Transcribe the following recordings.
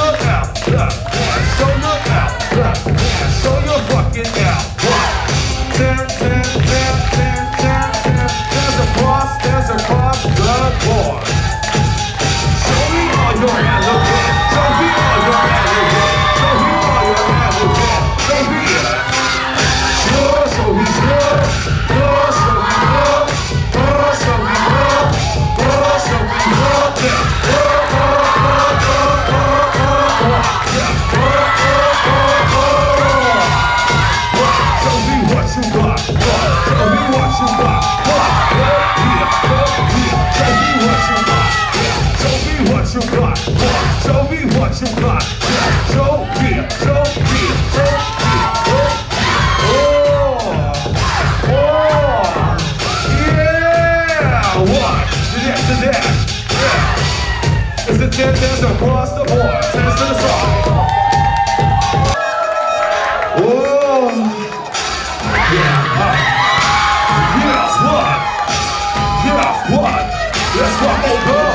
your out, show your out, show your fucking out. 10, 10, 10, 10, 10, 10. There's a cross the board. Show me all your elegant, show me all your elegant, show me all your elegant, show me it. Sure, show me sure, show me love, show me love, show me love, Show me what you got, show me what you got, show me what you got, show me what you got, show me what you got, show me, yeah, what, to that, yeah, it's a 10 dance across the board, 10 to the side, Let's rock over.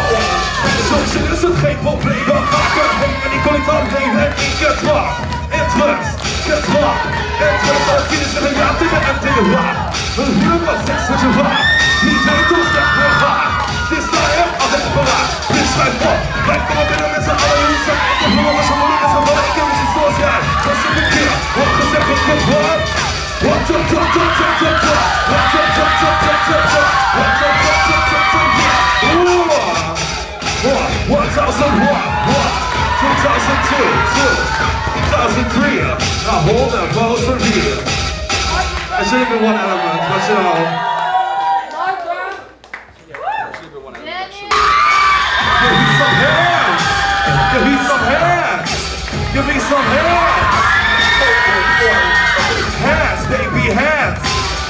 Social is het geen probleem, dan ga ik erheen en ik kan niet alleen. En ik get rock, interest, get rock, interest. Al 10 is een jaar tegen en tegen raar. Een huur wat 6 wat je raar. Niet weet hoe slecht weer raar. Dit is daar echt altijd paraat. Dit schrijft op, wij komen binnen met z'n allen. Jullie zijn echt nog jongens, je moeder is gewoon ik heb iets zoals jij. Zoals ik een keer, wat gezegd is goed wat. What's up, top, top, top, top, top. What's up, top, top, top, top, top. What's up, top, top, top, top, top. 1001, 2002, 2003. Now hold that pose for me. I should have been one element, but you know. Give me some hands. Give me some hands. Give me some hands. Hands, baby, hands.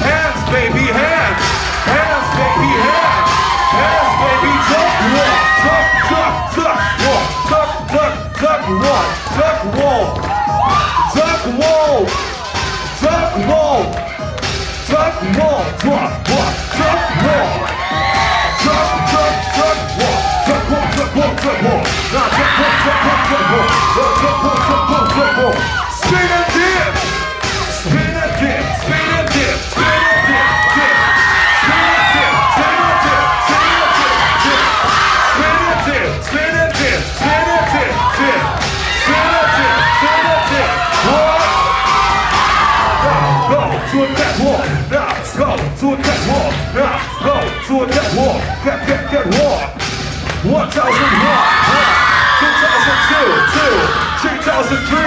Hands, baby, hands. Hands, baby, hands. Hands, baby, tuck, walk, tuck, tuck, tuck, walk, tuck, tuck, tuck, walk, tuck, walk, tuck, walk, tuck, walk, tuck, walk, tuck, walk, tuck, walk, tuck, tuck, tuck, walk, tuck, walk, tuck, walk, tuck, walk, now tuck, walk, tuck, walk, tuck, walk, tuck, walk, tuck, walk, tuck, walk, spin and dip, spin and dip, spin and dip, spin and dip, dip, spin and dip, spin and dip. Spin it, dip, spin it, dip, dip. Spin it, dip, spin it, dip. What? Now go to a catwalk. Now go to a catwalk. Now go to a catwalk. Get walk. 1001, 2002, 2003,